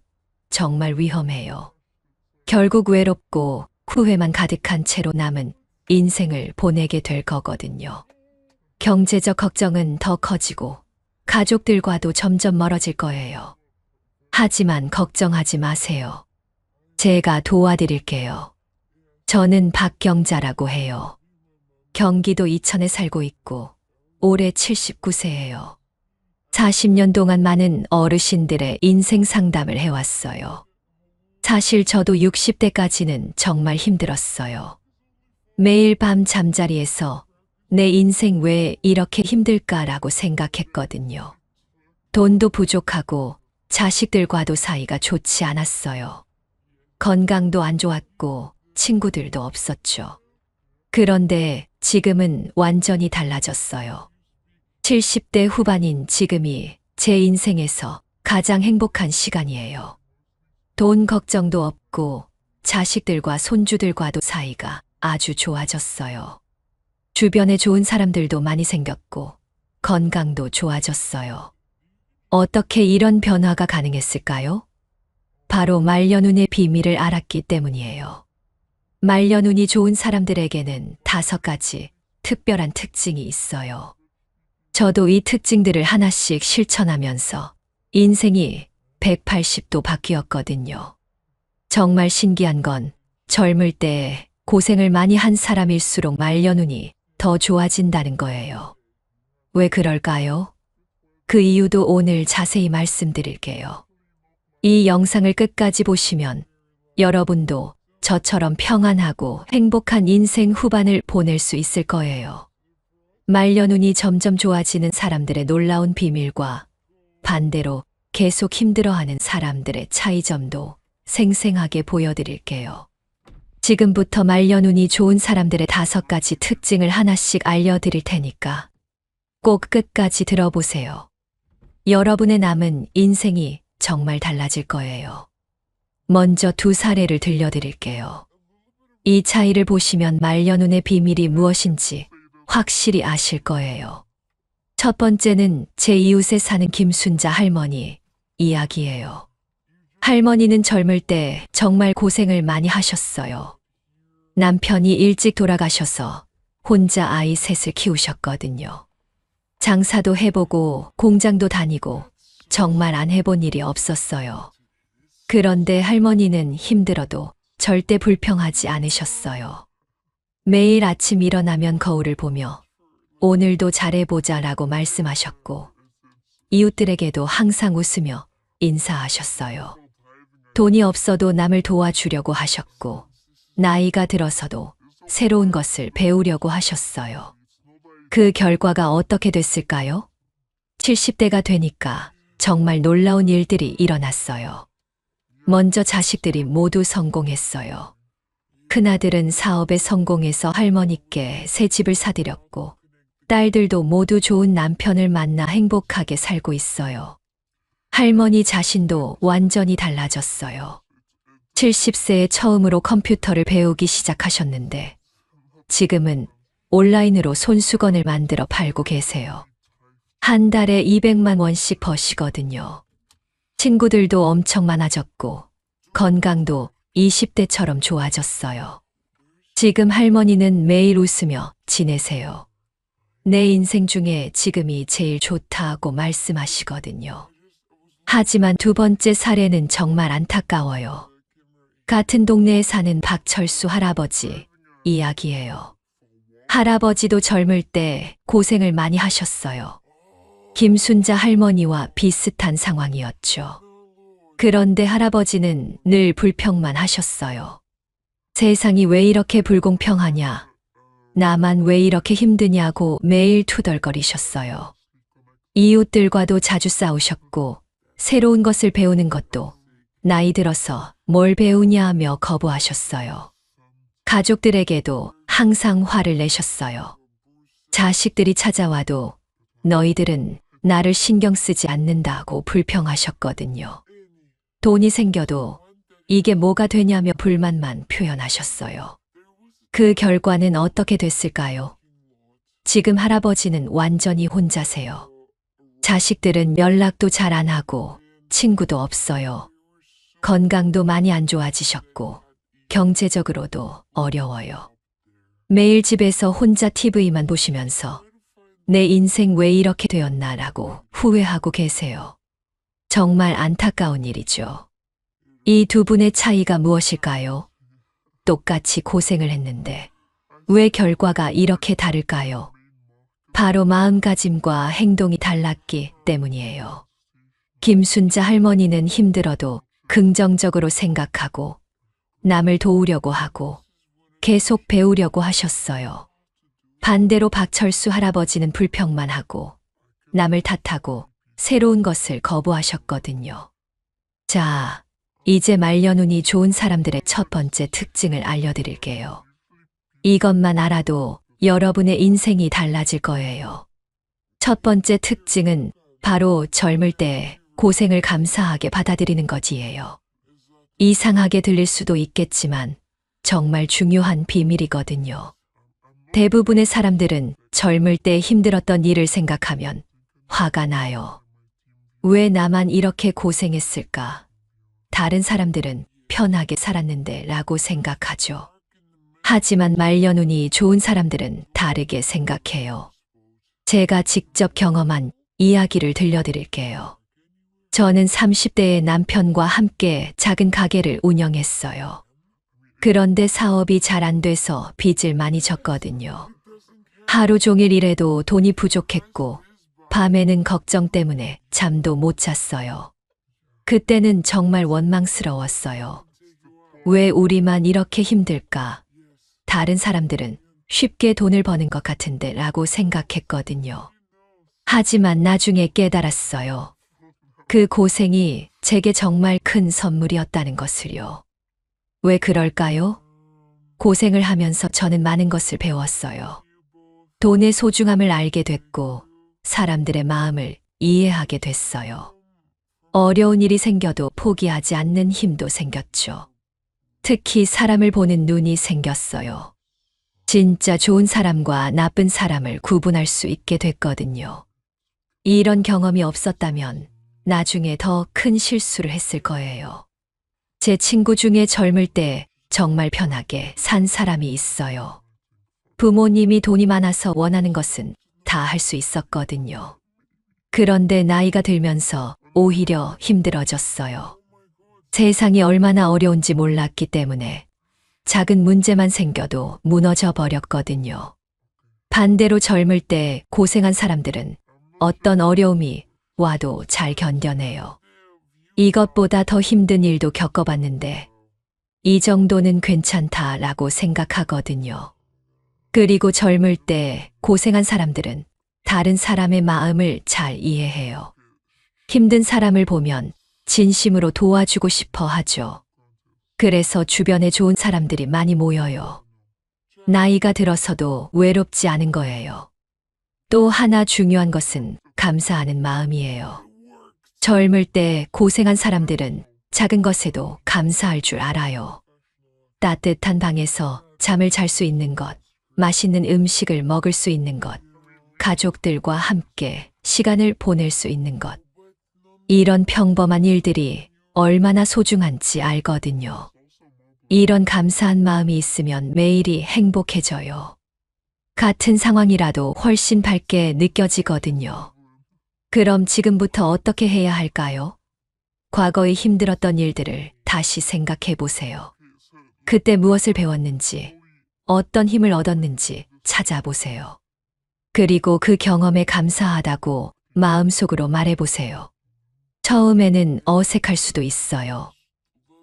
정말 위험해요. 결국 외롭고 후회만 가득한 채로 남은 인생을 보내게 될 거거든요. 경제적 걱정은 더 커지고 가족들과도 점점 멀어질 거예요. 하지만 걱정하지 마세요. 제가 도와드릴게요. 저는 박경자라고 해요. 경기도 이천에 살고 있고 올해 79세예요. 40년 동안 많은 어르신들의 인생 상담을 해왔어요. 사실 저도 60대까지는 정말 힘들었어요. 매일 밤 잠자리에서 내 인생 왜 이렇게 힘들까라고 생각했거든요. 돈도 부족하고 자식들과도 사이가 좋지 않았어요. 건강도 안 좋았고 친구들도 없었죠. 그런데 지금은 완전히 달라졌어요. 70대 후반인 지금이 제 인생에서 가장 행복한 시간이에요. 돈 걱정도 없고 자식들과 손주들과도 사이가 아주 좋아졌어요. 주변에 좋은 사람들도 많이 생겼고 건강도 좋아졌어요. 어떻게 이런 변화가 가능했을까요? 바로 말년운의 비밀을 알았기 때문이에요. 말년운이 좋은 사람들에게는 5가지 특별한 특징이 있어요. 저도 이 특징들을 하나씩 실천하면서 인생이 180도 바뀌었거든요. 정말 신기한 건 젊을 때 고생을 많이 한 사람일수록 말년운이 더 좋아진다는 거예요. 왜 그럴까요? 그 이유도 오늘 자세히 말씀드릴게요. 이 영상을 끝까지 보시면 여러분도 저처럼 평안하고 행복한 인생 후반을 보낼 수 있을 거예요. 말년운이 점점 좋아지는 사람들의 놀라운 비밀과 반대로 계속 힘들어하는 사람들의 차이점도 생생하게 보여드릴게요. 지금부터 말년운이 좋은 사람들의 5가지 특징을 하나씩 알려드릴 테니까 꼭 끝까지 들어보세요. 여러분의 남은 인생이 정말 달라질 거예요. 먼저 2 사례를 들려드릴게요. 이 차이를 보시면 말년운의 비밀이 무엇인지 확실히 아실 거예요. 첫 번째는 제 이웃에 사는 김순자 할머니 이야기예요. 할머니는 젊을 때 정말 고생을 많이 하셨어요. 남편이 일찍 돌아가셔서 혼자 아이 셋을 키우셨거든요. 장사도 해보고 공장도 다니고 정말 안 해본 일이 없었어요. 그런데 할머니는 힘들어도 절대 불평하지 않으셨어요. 매일 아침 일어나면 거울을 보며 오늘도 잘해보자라고 말씀하셨고 이웃들에게도 항상 웃으며 인사하셨어요. 돈이 없어도 남을 도와주려고 하셨고 나이가 들어서도 새로운 것을 배우려고 하셨어요. 그 결과가 어떻게 됐을까요? 70대가 되니까 정말 놀라운 일들이 일어났어요. 먼저 자식들이 모두 성공했어요. 큰아들은 사업에 성공해서 할머니께 새 집을 사드렸고 딸들도 모두 좋은 남편을 만나 행복하게 살고 있어요. 할머니 자신도 완전히 달라졌어요. 70세에 처음으로 컴퓨터를 배우기 시작하셨는데 지금은 온라인으로 손수건을 만들어 팔고 계세요. 한 달에 200만 원씩 버시거든요. 친구들도 엄청 많아졌고 건강도 20대처럼 좋아졌어요. 지금 할머니는 매일 웃으며 지내세요. 내 인생 중에 지금이 제일 좋다고 말씀하시거든요. 하지만 두 번째 사례는 정말 안타까워요. 같은 동네에 사는 박철수 할아버지 이야기예요. 할아버지도 젊을 때 고생을 많이 하셨어요. 김순자 할머니와 비슷한 상황이었죠. 그런데 할아버지는 늘 불평만 하셨어요. 세상이 왜 이렇게 불공평하냐, 나만 왜 이렇게 힘드냐고 매일 투덜거리셨어요. 이웃들과도 자주 싸우셨고 새로운 것을 배우는 것도 나이 들어서 뭘 배우냐며 거부하셨어요. 가족들에게도 항상 화를 내셨어요. 자식들이 찾아와도 너희들은 나를 신경 쓰지 않는다고 불평하셨거든요. 돈이 생겨도 이게 뭐가 되냐며 불만만 표현하셨어요. 그 결과는 어떻게 됐을까요? 지금 할아버지는 완전히 혼자세요. 자식들은 연락도 잘 안 하고 친구도 없어요. 건강도 많이 안 좋아지셨고 경제적으로도 어려워요. 매일 집에서 혼자 TV만 보시면서 내 인생 왜 이렇게 되었나라고 후회하고 계세요. 정말 안타까운 일이죠. 이 두 분의 차이가 무엇일까요? 똑같이 고생을 했는데 왜 결과가 이렇게 다를까요? 바로 마음가짐과 행동이 달랐기 때문이에요. 김순자 할머니는 힘들어도 긍정적으로 생각하고 남을 도우려고 하고 계속 배우려고 하셨어요. 반대로 박철수 할아버지는 불평만 하고 남을 탓하고 새로운 것을 거부하셨거든요. 자, 이제 말년운이 좋은 사람들의 첫 번째 특징을 알려드릴게요. 이것만 알아도 여러분의 인생이 달라질 거예요. 첫 번째 특징은 바로 젊을 때 고생을 감사하게 받아들이는 것이에요. 이상하게 들릴 수도 있겠지만 정말 중요한 비밀이거든요. 대부분의 사람들은 젊을 때 힘들었던 일을 생각하면 화가 나요. 왜 나만 이렇게 고생했을까? 다른 사람들은 편하게 살았는데 라고 생각하죠. 하지만 말년운이 좋은 사람들은 다르게 생각해요. 제가 직접 경험한 이야기를 들려드릴게요. 저는 30대의 남편과 함께 작은 가게를 운영했어요. 그런데 사업이 잘 안 돼서 빚을 많이 졌거든요. 하루 종일 일해도 돈이 부족했고 밤에는 걱정 때문에 잠도 못 잤어요. 그때는 정말 원망스러웠어요. 왜 우리만 이렇게 힘들까? 다른 사람들은 쉽게 돈을 버는 것 같은데 라고 생각했거든요. 하지만 나중에 깨달았어요. 그 고생이 제게 정말 큰 선물이었다는 것을요. 왜 그럴까요? 고생을 하면서 저는 많은 것을 배웠어요. 돈의 소중함을 알게 됐고 사람들의 마음을 이해하게 됐어요. 어려운 일이 생겨도 포기하지 않는 힘도 생겼죠. 특히 사람을 보는 눈이 생겼어요. 진짜 좋은 사람과 나쁜 사람을 구분할 수 있게 됐거든요. 이런 경험이 없었다면 나중에 더 큰 실수를 했을 거예요. 제 친구 중에 젊을 때 정말 편하게 산 사람이 있어요. 부모님이 돈이 많아서 원하는 것은 다 할 수 있었거든요. 그런데 나이가 들면서 오히려 힘들어졌어요. 세상이 얼마나 어려운지 몰랐기 때문에 작은 문제만 생겨도 무너져 버렸거든요. 반대로 젊을 때 고생한 사람들은 어떤 어려움이 와도 잘 견뎌내요. 이것보다 더 힘든 일도 겪어봤는데 이 정도는 괜찮다라고 생각하거든요. 그리고 젊을 때 고생한 사람들은 다른 사람의 마음을 잘 이해해요. 힘든 사람을 보면 진심으로 도와주고 싶어 하죠. 그래서 주변에 좋은 사람들이 많이 모여요. 나이가 들어서도 외롭지 않은 거예요. 또 하나 중요한 것은 감사하는 마음이에요. 젊을 때 고생한 사람들은 작은 것에도 감사할 줄 알아요. 따뜻한 방에서 잠을 잘 수 있는 것, 맛있는 음식을 먹을 수 있는 것, 가족들과 함께 시간을 보낼 수 있는 것. 이런 평범한 일들이 얼마나 소중한지 알거든요. 이런 감사한 마음이 있으면 매일이 행복해져요. 같은 상황이라도 훨씬 밝게 느껴지거든요. 그럼 지금부터 어떻게 해야 할까요? 과거에 힘들었던 일들을 다시 생각해 보세요. 그때 무엇을 배웠는지, 어떤 힘을 얻었는지 찾아보세요. 그리고 그 경험에 감사하다고 마음속으로 말해보세요. 처음에는 어색할 수도 있어요.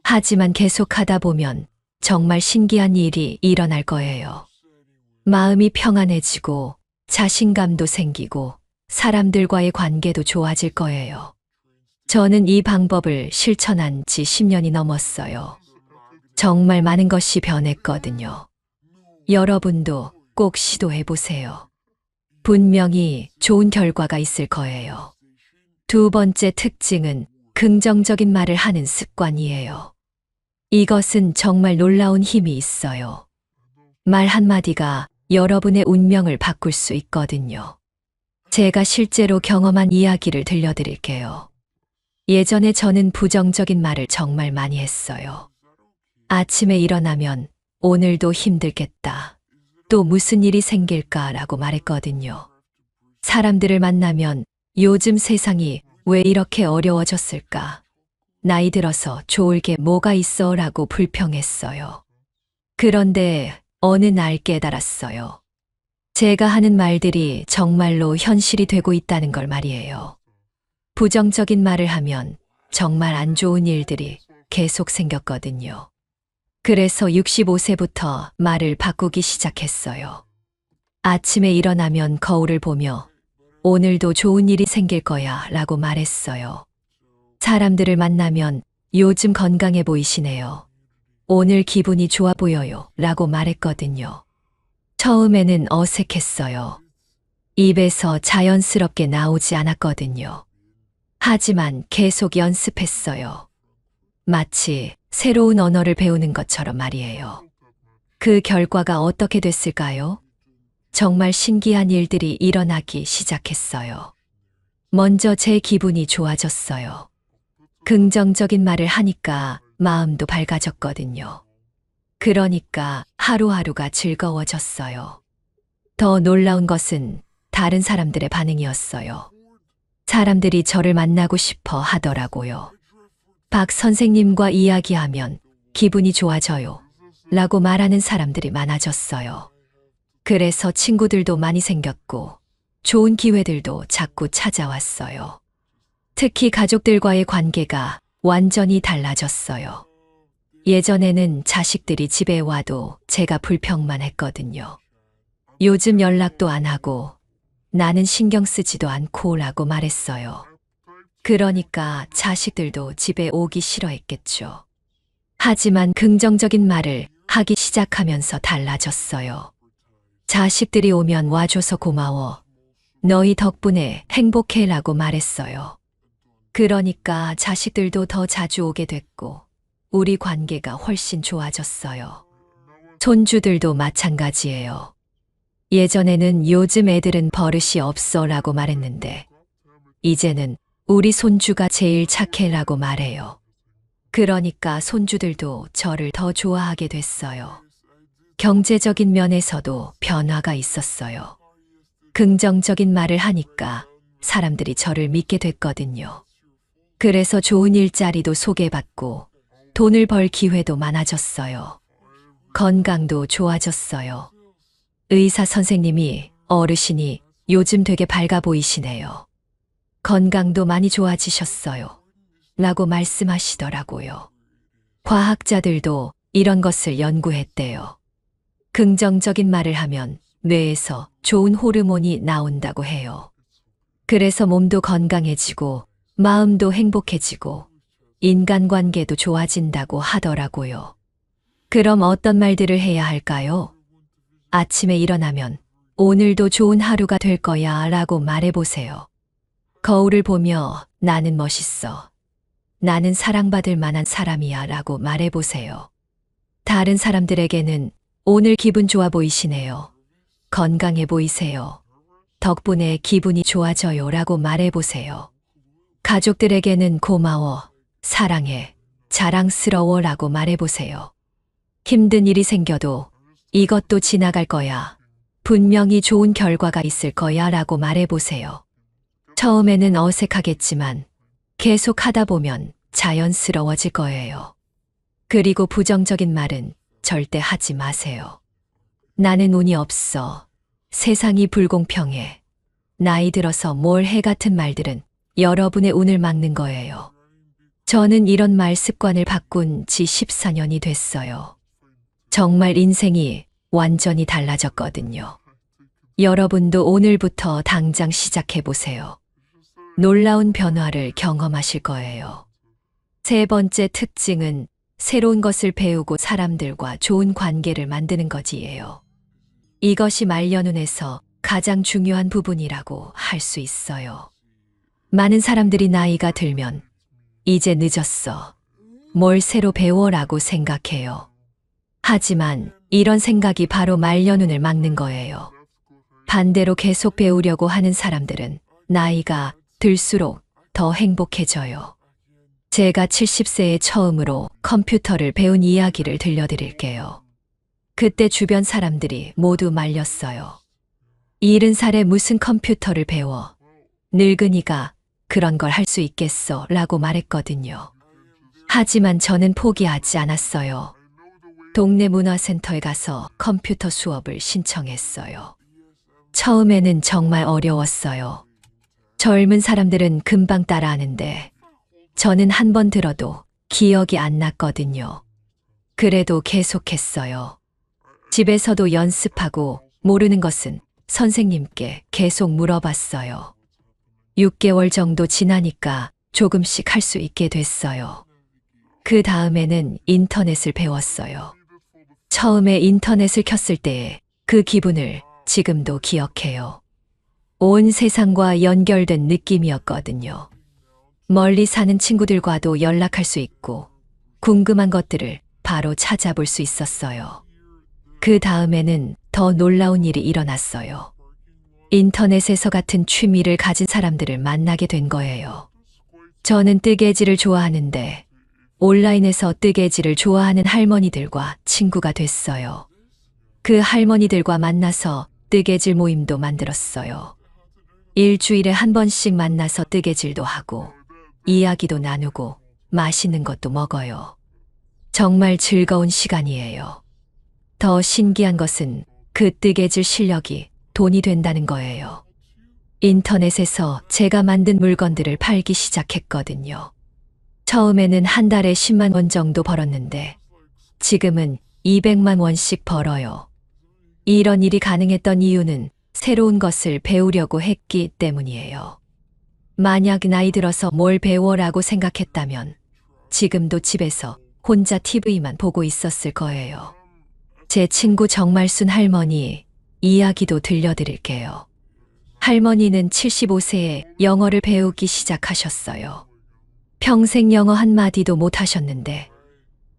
하지만 계속하다 보면 정말 신기한 일이 일어날 거예요. 마음이 평안해지고 자신감도 생기고 사람들과의 관계도 좋아질 거예요. 저는 이 방법을 실천한 지 10년이 넘었어요. 정말 많은 것이 변했거든요. 여러분도 꼭 시도해 보세요. 분명히 좋은 결과가 있을 거예요. 두 번째 특징은 긍정적인 말을 하는 습관이에요. 이것은 정말 놀라운 힘이 있어요. 말 한마디가 여러분의 운명을 바꿀 수 있거든요. 제가 실제로 경험한 이야기를 들려드릴게요. 예전에 저는 부정적인 말을 정말 많이 했어요. 아침에 일어나면 오늘도 힘들겠다. 또 무슨 일이 생길까라고 말했거든요. 사람들을 만나면 요즘 세상이 왜 이렇게 어려워졌을까? 나이 들어서 좋을 게 뭐가 있어? 라고 불평했어요. 그런데 어느 날 깨달았어요. 제가 하는 말들이 정말로 현실이 되고 있다는 걸 말이에요. 부정적인 말을 하면 정말 안 좋은 일들이 계속 생겼거든요. 그래서 65세부터 말을 바꾸기 시작했어요. 아침에 일어나면 거울을 보며 오늘도 좋은 일이 생길 거야 라고 말했어요. 사람들을 만나면 요즘 건강해 보이시네요. 오늘 기분이 좋아 보여요 라고 말했거든요. 처음에는 어색했어요. 입에서 자연스럽게 나오지 않았거든요. 하지만 계속 연습했어요. 마치 새로운 언어를 배우는 것처럼 말이에요. 그 결과가 어떻게 됐을까요? 정말 신기한 일들이 일어나기 시작했어요. 먼저 제 기분이 좋아졌어요. 긍정적인 말을 하니까 마음도 밝아졌거든요. 그러니까 하루하루가 즐거워졌어요. 더 놀라운 것은 다른 사람들의 반응이었어요. 사람들이 저를 만나고 싶어 하더라고요. 박 선생님과 이야기하면 기분이 좋아져요. 라고 말하는 사람들이 많아졌어요. 그래서 친구들도 많이 생겼고 좋은 기회들도 자꾸 찾아왔어요. 특히 가족들과의 관계가 완전히 달라졌어요. 예전에는 자식들이 집에 와도 제가 불평만 했거든요. 요즘 연락도 안 하고 나는 신경 쓰지도 않고 라고 말했어요. 그러니까 자식들도 집에 오기 싫어했겠죠. 하지만 긍정적인 말을 하기 시작하면서 달라졌어요. 자식들이 오면 와줘서 고마워. 너희 덕분에 행복해 라고 말했어요. 그러니까 자식들도 더 자주 오게 됐고 우리 관계가 훨씬 좋아졌어요. 손주들도 마찬가지예요. 예전에는 요즘 애들은 버릇이 없어 라고 말했는데 이제는 우리 손주가 제일 착해 라고 말해요. 그러니까 손주들도 저를 더 좋아하게 됐어요. 경제적인 면에서도 변화가 있었어요. 긍정적인 말을 하니까 사람들이 저를 믿게 됐거든요. 그래서 좋은 일자리도 소개받고 돈을 벌 기회도 많아졌어요. 건강도 좋아졌어요. 의사 선생님이 어르신이 요즘 되게 밝아 보이시네요. 건강도 많이 좋아지셨어요. 라고 말씀하시더라고요. 과학자들도 이런 것을 연구했대요. 긍정적인 말을 하면 뇌에서 좋은 호르몬이 나온다고 해요. 그래서 몸도 건강해지고 마음도 행복해지고 인간관계도 좋아진다고 하더라고요. 그럼 어떤 말들을 해야 할까요? 아침에 일어나면 오늘도 좋은 하루가 될 거야 라고 말해보세요. 거울을 보며 나는 멋있어. 나는 사랑받을 만한 사람이야 라고 말해보세요. 다른 사람들에게는 오늘 기분 좋아 보이시네요. 건강해 보이세요. 덕분에 기분이 좋아져요 라고 말해보세요. 가족들에게는 고마워, 사랑해, 자랑스러워 라고 말해보세요. 힘든 일이 생겨도 이것도 지나갈 거야. 분명히 좋은 결과가 있을 거야 라고 말해보세요. 처음에는 어색하겠지만 계속 하다 보면 자연스러워질 거예요. 그리고 부정적인 말은 절대 하지 마세요. 나는 운이 없어. 세상이 불공평해. 나이 들어서 뭘 해 같은 말들은 여러분의 운을 막는 거예요. 저는 이런 말 습관을 바꾼 지 14년이 됐어요. 정말 인생이 완전히 달라졌거든요. 여러분도 오늘부터 당장 시작해보세요. 놀라운 변화를 경험하실 거예요. 세 번째 특징은 새로운 것을 배우고 사람들과 좋은 관계를 만드는 것이에요. 이것이 말년운에서 가장 중요한 부분이라고 할 수 있어요. 많은 사람들이 나이가 들면 이제 늦었어. 뭘 새로 배워라고 생각해요. 하지만 이런 생각이 바로 말년운을 막는 거예요. 반대로 계속 배우려고 하는 사람들은 나이가 들수록 더 행복해져요. 제가 70세에 처음으로 컴퓨터를 배운 이야기를 들려드릴게요. 그때 주변 사람들이 모두 말렸어요. 70살에 무슨 컴퓨터를 배워. 늙은이가 그런 걸 할 수 있겠어 라고 말했거든요. 하지만 저는 포기하지 않았어요. 동네 문화센터에 가서 컴퓨터 수업을 신청했어요. 처음에는 정말 어려웠어요. 젊은 사람들은 금방 따라하는데 저는 한 번 들어도 기억이 안 났거든요. 그래도 계속했어요. 집에서도 연습하고 모르는 것은 선생님께 계속 물어봤어요. 6개월 정도 지나니까 조금씩 할 수 있게 됐어요. 그 다음에는 인터넷을 배웠어요. 처음에 인터넷을 켰을 때의 그 기분을 지금도 기억해요. 온 세상과 연결된 느낌이었거든요. 멀리 사는 친구들과도 연락할 수 있고 궁금한 것들을 바로 찾아볼 수 있었어요. 그 다음에는 더 놀라운 일이 일어났어요. 인터넷에서 같은 취미를 가진 사람들을 만나게 된 거예요. 저는 뜨개질을 좋아하는데 온라인에서 뜨개질을 좋아하는 할머니들과 친구가 됐어요. 그 할머니들과 만나서 뜨개질 모임도 만들었어요. 일주일에 한 번씩 만나서 뜨개질도 하고 이야기도 나누고 맛있는 것도 먹어요. 정말 즐거운 시간이에요. 더 신기한 것은 그 뜨개질 실력이 돈이 된다는 거예요. 인터넷에서 제가 만든 물건들을 팔기 시작했거든요. 처음에는 한 달에 10만 원 정도 벌었는데 지금은 200만 원씩 벌어요. 이런 일이 가능했던 이유는 새로운 것을 배우려고 했기 때문이에요. 만약 나이 들어서 뭘 배워라고 생각했다면 지금도 집에서 혼자 TV만 보고 있었을 거예요. 제 친구 정말 순 할머니 이야기도 들려드릴게요. 할머니는 75세에 영어를 배우기 시작하셨어요. 평생 영어 한마디도 못 하셨는데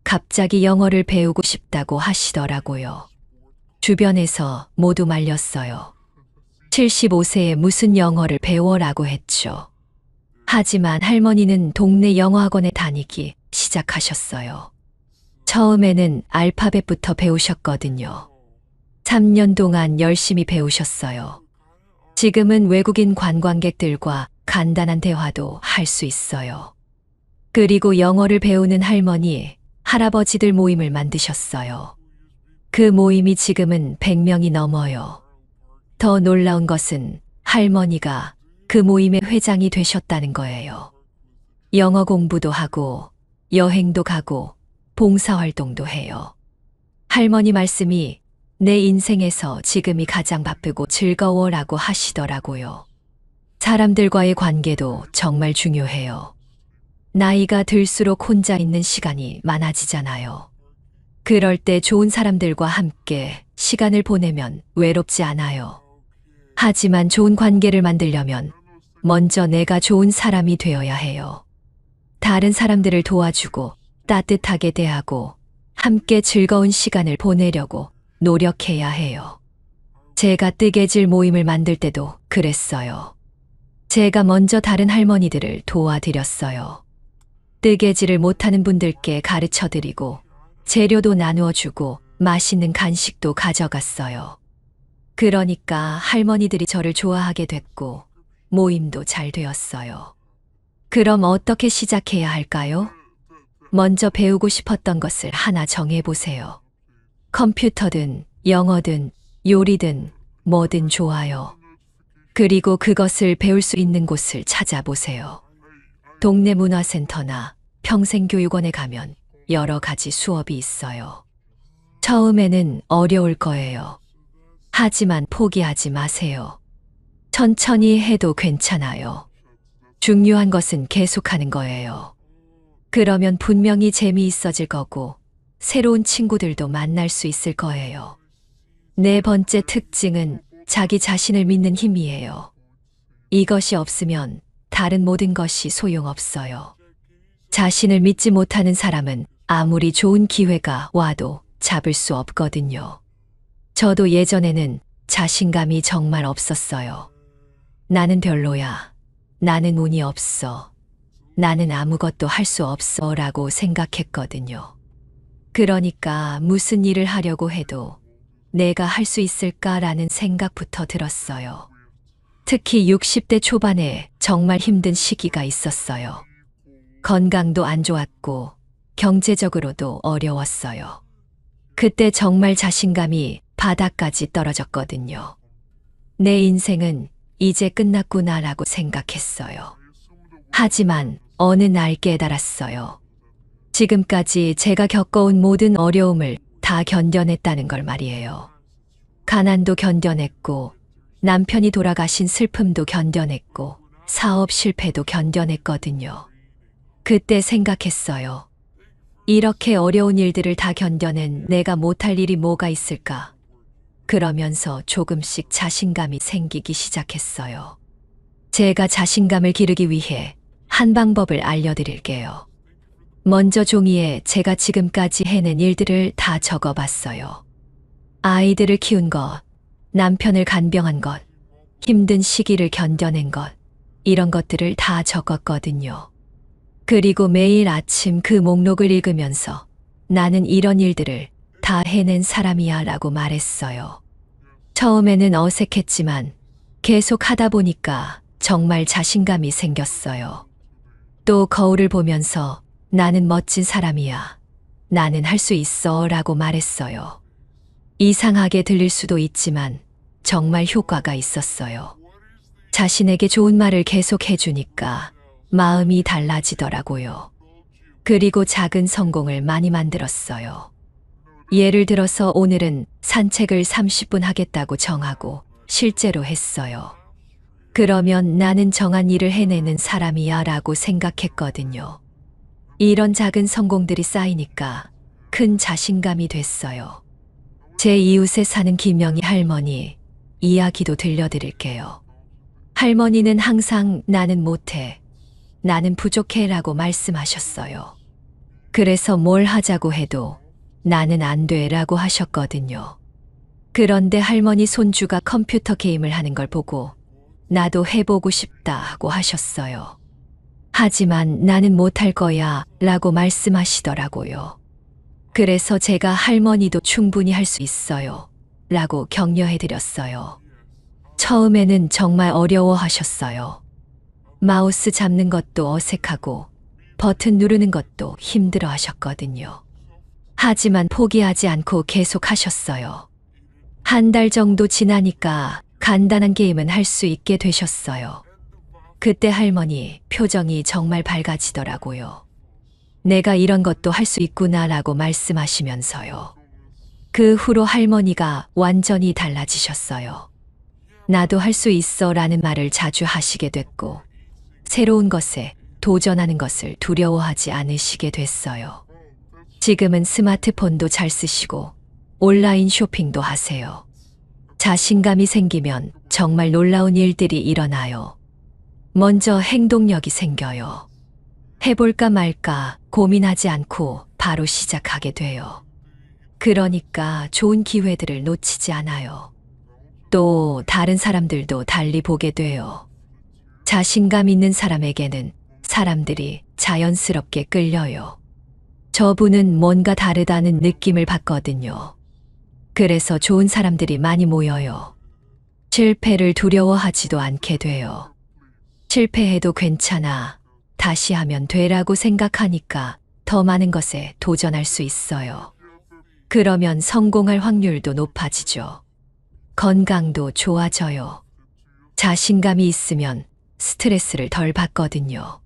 갑자기 영어를 배우고 싶다고 하시더라고요. 주변에서 모두 말렸어요. 75세에 무슨 영어를 배워라고 했죠. 하지만 할머니는 동네 영어학원에 다니기 시작하셨어요. 처음에는 알파벳부터 배우셨거든요. 3년 동안 열심히 배우셨어요. 지금은 외국인 관광객들과 간단한 대화도 할 수 있어요. 그리고 영어를 배우는 할머니, 할아버지들 모임을 만드셨어요. 그 모임이 지금은 100명이 넘어요. 더 놀라운 것은 할머니가 그 모임의 회장이 되셨다는 거예요. 영어 공부도 하고 여행도 가고 봉사활동도 해요. 할머니 말씀이 내 인생에서 지금이 가장 바쁘고 즐거워라고 하시더라고요. 사람들과의 관계도 정말 중요해요. 나이가 들수록 혼자 있는 시간이 많아지잖아요. 그럴 때 좋은 사람들과 함께 시간을 보내면 외롭지 않아요. 하지만 좋은 관계를 만들려면 먼저 내가 좋은 사람이 되어야 해요. 다른 사람들을 도와주고 따뜻하게 대하고 함께 즐거운 시간을 보내려고 노력해야 해요. 제가 뜨개질 모임을 만들 때도 그랬어요. 제가 먼저 다른 할머니들을 도와드렸어요. 뜨개질을 못하는 분들께 가르쳐 드리고 재료도 나누어 주고 맛있는 간식도 가져갔어요. 그러니까 할머니들이 저를 좋아하게 됐고 모임도 잘 되었어요. 그럼 어떻게 시작해야 할까요? 먼저 배우고 싶었던 것을 하나 정해보세요. 컴퓨터든 영어든 요리든 뭐든 좋아요. 그리고 그것을 배울 수 있는 곳을 찾아보세요. 동네 문화센터나 평생교육원에 가면 여러 가지 수업이 있어요. 처음에는 어려울 거예요. 하지만 포기하지 마세요. 천천히 해도 괜찮아요. 중요한 것은 계속하는 거예요. 그러면 분명히 재미있어질 거고 새로운 친구들도 만날 수 있을 거예요. 네 번째 특징은 자기 자신을 믿는 힘이에요. 이것이 없으면 다른 모든 것이 소용없어요. 자신을 믿지 못하는 사람은 아무리 좋은 기회가 와도 잡을 수 없거든요. 저도 예전에는 자신감이 정말 없었어요. 나는 별로야. 나는 운이 없어. 나는 아무것도 할 수 없어 라고 생각했거든요. 그러니까 무슨 일을 하려고 해도 내가 할 수 있을까라는 생각부터 들었어요. 특히 60대 초반에 정말 힘든 시기가 있었어요. 건강도 안 좋았고 경제적으로도 어려웠어요. 그때 정말 자신감이 바닥까지 떨어졌거든요. 내 인생은 이제 끝났구나라고 생각했어요. 하지만 어느 날 깨달았어요. 지금까지 제가 겪어온 모든 어려움을 다 견뎌냈다는 걸 말이에요. 가난도 견뎌냈고 남편이 돌아가신 슬픔도 견뎌냈고 사업 실패도 견뎌냈거든요. 그때 생각했어요. 이렇게 어려운 일들을 다 견뎌낸 내가 못할 일이 뭐가 있을까? 그러면서 조금씩 자신감이 생기기 시작했어요. 제가 자신감을 기르기 위해 한 방법을 알려드릴게요. 먼저 종이에 제가 지금까지 해낸 일들을 다 적어봤어요. 아이들을 키운 것, 남편을 간병한 것, 힘든 시기를 견뎌낸 것, 이런 것들을 다 적었거든요. 그리고 매일 아침 그 목록을 읽으면서 나는 이런 일들을 다 해낸 사람이야 라고 말했어요. 처음에는 어색했지만 계속 하다 보니까 정말 자신감이 생겼어요. 또 거울을 보면서 나는 멋진 사람이야. 나는 할 수 있어 라고 말했어요. 이상하게 들릴 수도 있지만 정말 효과가 있었어요. 자신에게 좋은 말을 계속 해주니까 마음이 달라지더라고요. 그리고 작은 성공을 많이 만들었어요. 예를 들어서 오늘은 산책을 30분 하겠다고 정하고 실제로 했어요. 그러면 나는 정한 일을 해내는 사람이야 라고 생각했거든요. 이런 작은 성공들이 쌓이니까 큰 자신감이 됐어요. 제 이웃에 사는 김영희 할머니 이야기도 들려드릴게요. 할머니는 항상 나는 못해, 나는 부족해 라고 말씀하셨어요. 그래서 뭘 하자고 해도 나는 안 돼 라고 하셨거든요. 그런데 할머니 손주가 컴퓨터 게임을 하는 걸 보고 나도 해보고 싶다 하고 하셨어요. 하지만 나는 못할 거야 라고 말씀하시더라고요. 그래서 제가 할머니도 충분히 할 수 있어요 라고 격려해드렸어요. 처음에는 정말 어려워하셨어요. 마우스 잡는 것도 어색하고 버튼 누르는 것도 힘들어 하셨거든요. 하지만 포기하지 않고 계속 하셨어요. 한 달 정도 지나니까 간단한 게임은 할 수 있게 되셨어요. 그때 할머니 표정이 정말 밝아지더라고요. 내가 이런 것도 할 수 있구나 라고 말씀하시면서요. 그 후로 할머니가 완전히 달라지셨어요. 나도 할 수 있어 라는 말을 자주 하시게 됐고 새로운 것에 도전하는 것을 두려워하지 않으시게 됐어요. 지금은 스마트폰도 잘 쓰시고 온라인 쇼핑도 하세요. 자신감이 생기면 정말 놀라운 일들이 일어나요. 먼저 행동력이 생겨요. 해볼까 말까 고민하지 않고 바로 시작하게 돼요. 그러니까 좋은 기회들을 놓치지 않아요. 또 다른 사람들도 달리 보게 돼요. 자신감 있는 사람에게는 사람들이 자연스럽게 끌려요. 저분은 뭔가 다르다는 느낌을 받거든요. 그래서 좋은 사람들이 많이 모여요. 실패를 두려워하지도 않게 돼요. 실패해도 괜찮아. 다시 하면 되라고 생각하니까 더 많은 것에 도전할 수 있어요. 그러면 성공할 확률도 높아지죠. 건강도 좋아져요. 자신감이 있으면 스트레스를 덜 받거든요.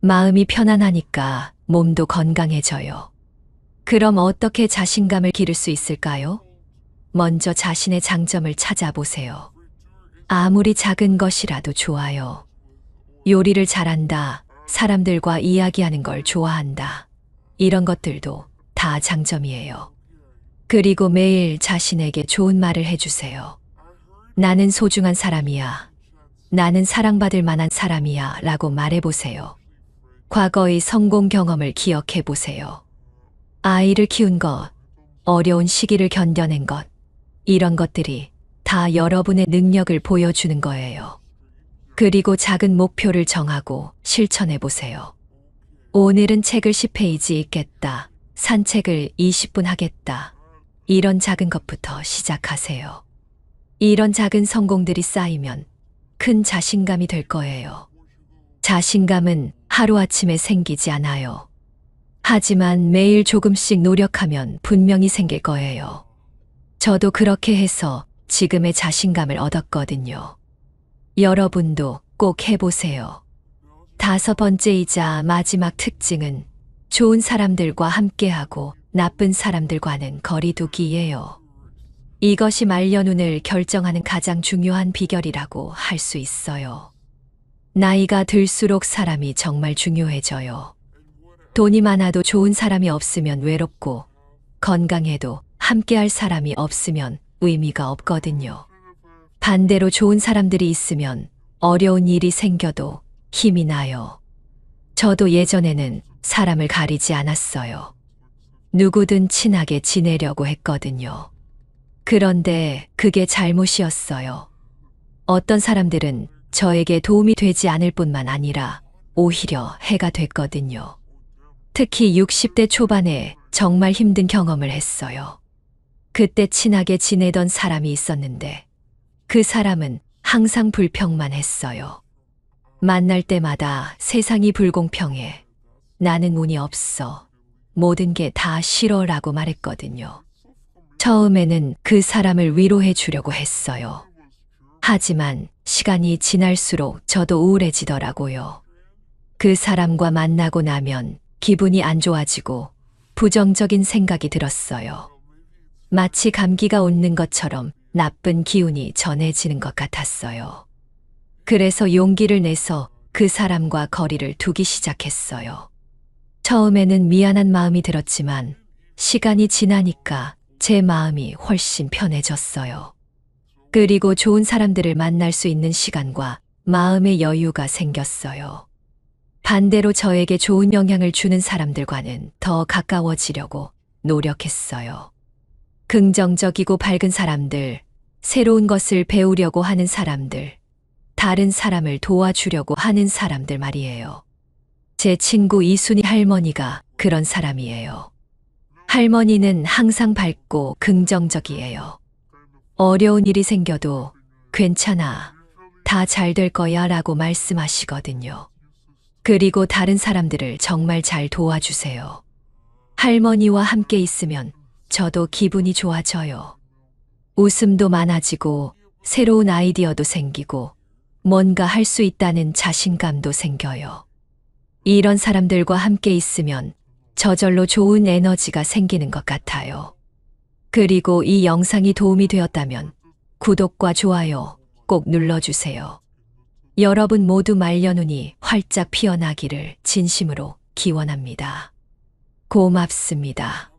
마음이 편안하니까 몸도 건강해져요. 그럼 어떻게 자신감을 기를 수 있을까요? 먼저 자신의 장점을 찾아보세요. 아무리 작은 것이라도 좋아요. 요리를 잘한다, 사람들과 이야기하는 걸 좋아한다. 이런 것들도 다 장점이에요. 그리고 매일 자신에게 좋은 말을 해주세요. 나는 소중한 사람이야. 나는 사랑받을 만한 사람이야 라고 말해보세요. 과거의 성공 경험을 기억해 보세요. 아이를 키운 것, 어려운 시기를 견뎌낸 것, 이런 것들이 다 여러분의 능력을 보여주는 거예요. 그리고 작은 목표를 정하고 실천해 보세요. 오늘은 책을 10페이지 읽겠다. 산책을 20분 하겠다. 이런 작은 것부터 시작하세요. 이런 작은 성공들이 쌓이면 큰 자신감이 될 거예요. 자신감은 하루아침에 생기지 않아요. 하지만 매일 조금씩 노력하면 분명히 생길 거예요. 저도 그렇게 해서 지금의 자신감을 얻었거든요. 여러분도 꼭 해보세요. 5번째이자 마지막 특징은 좋은 사람들과 함께하고 나쁜 사람들과는 거리두기예요. 이것이 말년운을 결정하는 가장 중요한 비결이라고 할 수 있어요. 나이가 들수록 사람이 정말 중요해져요. 돈이 많아도 좋은 사람이 없으면 외롭고, 건강해도 함께할 사람이 없으면 의미가 없거든요. 반대로 좋은 사람들이 있으면 어려운 일이 생겨도 힘이 나요. 저도 예전에는 사람을 가리지 않았어요. 누구든 친하게 지내려고 했거든요. 그런데 그게 잘못이었어요. 어떤 사람들은 저에게 도움이 되지 않을 뿐만 아니라 오히려 해가 됐거든요. 특히 60대 초반에 정말 힘든 경험을 했어요. 그때 친하게 지내던 사람이 있었는데 그 사람은 항상 불평만 했어요. 만날 때마다 세상이 불공평해. 나는 운이 없어. 모든 게 다 싫어라고 말했거든요. 처음에는 그 사람을 위로해 주려고 했어요. 하지만 시간이 지날수록 저도 우울해지더라고요. 그 사람과 만나고 나면 기분이 안 좋아지고 부정적인 생각이 들었어요. 마치 감기가 옮는 것처럼 나쁜 기운이 전해지는 것 같았어요. 그래서 용기를 내서 그 사람과 거리를 두기 시작했어요. 처음에는 미안한 마음이 들었지만 시간이 지나니까 제 마음이 훨씬 편해졌어요. 그리고 좋은 사람들을 만날 수 있는 시간과 마음의 여유가 생겼어요. 반대로 저에게 좋은 영향을 주는 사람들과는 더 가까워지려고 노력했어요. 긍정적이고 밝은 사람들, 새로운 것을 배우려고 하는 사람들, 다른 사람을 도와주려고 하는 사람들 말이에요. 제 친구 이순희 할머니가 그런 사람이에요. 할머니는 항상 밝고 긍정적이에요. 어려운 일이 생겨도 괜찮아, 다 잘 될 거야 라고 말씀하시거든요. 그리고 다른 사람들을 정말 잘 도와주세요. 할머니와 함께 있으면 저도 기분이 좋아져요. 웃음도 많아지고 새로운 아이디어도 생기고 뭔가 할 수 있다는 자신감도 생겨요. 이런 사람들과 함께 있으면 저절로 좋은 에너지가 생기는 것 같아요. 그리고 이 영상이 도움이 되었다면 구독과 좋아요 꼭 눌러주세요. 여러분 모두 말년운이 활짝 피어나기를 진심으로 기원합니다. 고맙습니다.